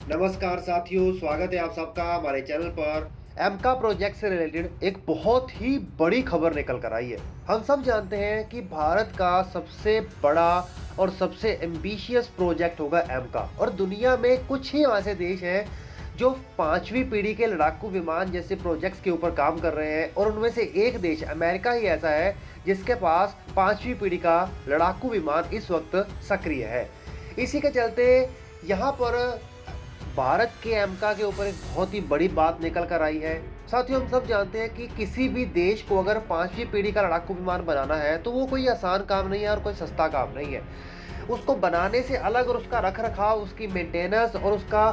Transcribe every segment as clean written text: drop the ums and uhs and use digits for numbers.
नमस्कार साथियों, स्वागत है आप सबका हमारे चैनल पर। एमका प्रोजेक्ट से रिलेटेड एक बहुत ही बड़ी खबर निकल कर आई है। हम सब जानते हैं कि भारत का सबसे बड़ा और सबसे एम्बिशियस प्रोजेक्ट होगा एमका, और दुनिया में कुछ ही ऐसे देश हैं जो पांचवी पीढ़ी के लड़ाकू विमान जैसे प्रोजेक्ट्स के ऊपर काम कर रहे हैं, और उनमें से एक देश अमेरिका ही ऐसा है जिसके पास पांचवी पीढ़ी का लड़ाकू विमान इस वक्त सक्रिय है। इसी के चलते यहाँ पर भारत के एमका के ऊपर एक बहुत ही बड़ी बात निकल कर आई है। साथियों, हम सब जानते हैं कि किसी भी देश को अगर पांचवी पीढ़ी का लड़ाकू विमान बनाना है तो वो कोई आसान काम नहीं है और कोई सस्ता काम नहीं है। उसको बनाने से अलग और उसका रख रखाव, उसकी मेंटेनेंस और उसका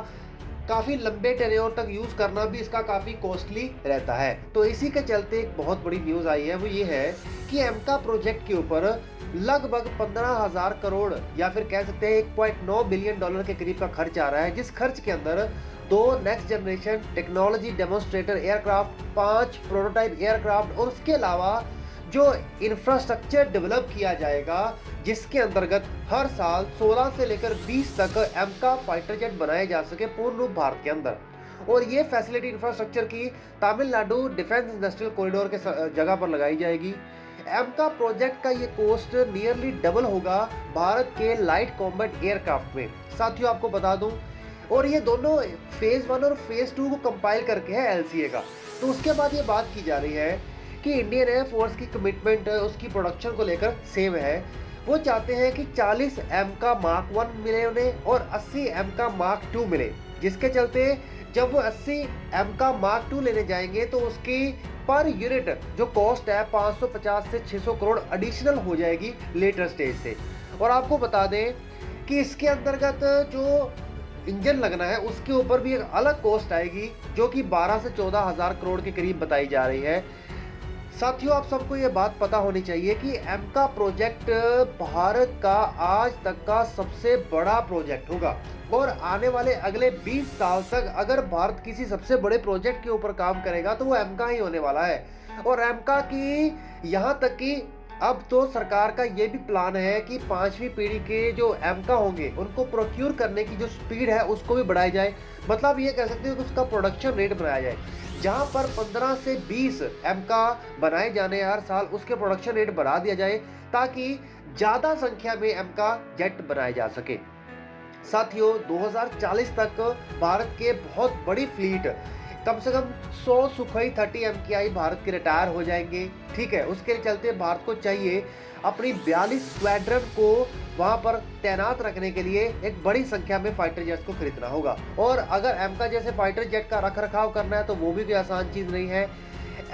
काफ़ी लंबे टेन्योर तक यूज़ करना भी इसका काफ़ी कॉस्टली रहता है। तो इसी के चलते एक बहुत बड़ी न्यूज़ आई है, वो ये है कि एमका प्रोजेक्ट के ऊपर लगभग 15,000 करोड़ या फिर कह सकते हैं 1.9 बिलियन डॉलर के करीब का खर्च आ रहा है, जिस खर्च के अंदर 2 next generation technology demonstrator aircraft, 5 prototype aircraft और उसके अलावा जो इंफ्रास्ट्रक्चर डेवलप किया जाएगा, जिसके अंतर्गत हर साल 16 से लेकर 20 तक एमका फाइटर जेट बनाए जा सके पूर्ण रूप भारत के अंदर। और ये फैसिलिटी इंफ्रास्ट्रक्चर की तमिलनाडु डिफेंस इंडस्ट्रियल कॉरिडोर के जगह पर लगाई जाएगी। एमका प्रोजेक्ट का ये कॉस्ट नियरली डबल होगा भारत के लाइट कॉम्बैट एयरक्राफ्ट में। साथियों, आपको बता दूं, और ये दोनों फेज 1 और फेज 2 को कंपाइल करके है एलसीए का। तो उसके बाद ये बात की जा रही है कि इंडियन एयरफोर्स की कमिटमेंट उसकी प्रोडक्शन को लेकर सेम है। वो चाहते हैं कि 40 एमका मार्क 1 मिले उन्हें और 80 एमका मार्क 2 मिले, जिसके चलते जब वो 80 एमका मार्क 2 लेने जाएंगे तो उसकी पर यूनिट जो कॉस्ट है 550 से 600 करोड़ एडिशनल हो जाएगी लेटर स्टेज से। और आपको बता दें कि इसके अंतर्गत जो इंजन लगना है उसके ऊपर भी एक अलग कॉस्ट आएगी, जो कि 12 से 14 हजार करोड़ के करीब बताई जा रही है। साथियों, आप सबको ये बात पता होनी चाहिए कि एमका प्रोजेक्ट भारत का आज तक का सबसे बड़ा प्रोजेक्ट होगा, और आने वाले अगले 20 साल तक अगर भारत किसी सबसे बड़े प्रोजेक्ट के ऊपर काम करेगा तो वो एमका ही होने वाला है। और एमका की यहाँ तक कि अब तो सरकार का ये भी प्लान है कि पांचवी पीढ़ी के जो एमका होंगे उनको प्रोक्यूर करने की जो स्पीड है उसको भी बढ़ाई जाए। मतलब ये कह सकते हैं कि उसका प्रोडक्शन रेट बढ़ाया जाए। जहां पर 15 से 20 एमका बनाए जाने हर साल, उसके प्रोडक्शन रेट बढ़ा दिया जाए ताकि ज्यादा संख्या में एमका जेट बनाए जा सके। साथियों, 2040 तक भारत के बहुत बड़ी फ्लीट, कम से कम 100 सुखोई 30 MKI भारत के रिटायर हो जाएंगे। ठीक है, उसके चलते भारत को चाहिए अपनी 42 स्क्वाड्रन को वहां पर तैनात रखने के लिए एक बड़ी संख्या में फाइटर जेट्स को खरीदना होगा। और अगर एमका जैसे फाइटर जेट का रख रखाव करना है तो वो भी कोई आसान चीज नहीं है।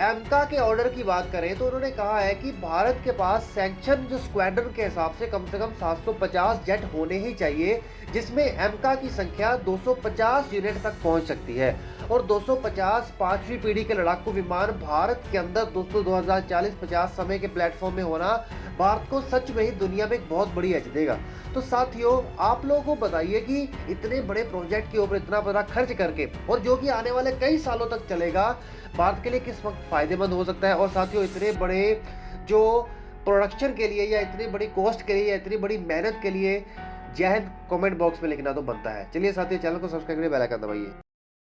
एमका के ऑर्डर की बात करें तो उन्होंने कहा है कि भारत के पास सैंक्शन जो स्क्वाड्रन के हिसाब से कम 750 जेट होने ही चाहिए, जिसमें एमका की संख्या 250 यूनिट तक पहुंच सकती है। और 250 पांचवी पीढ़ी के लड़ाकू विमान भारत के अंदर दोस्तों 2040-50 समय के प्लेटफॉर्म में होना भारत को सच में ही दुनिया में एक बहुत बड़ी एज देगा। तो साथियों, आप लोगों को बताइए कि इतने बड़े प्रोजेक्ट के ऊपर इतना बड़ा खर्च करके, और जो कि आने वाले कई सालों तक चलेगा, भारत के लिए किस वक्त फायदेमंद हो सकता है। और साथियों, इतने बड़े जो प्रोडक्शन के लिए या इतनी बड़ी कॉस्ट के लिए या इतनी बड़ी मेहनत के लिए जय हिंद कमेंट बॉक्स में लिखना तो बनता है। चलिए साथियों, चैनल को सब्सक्राइब करिए, बेल आइकन दबाइए।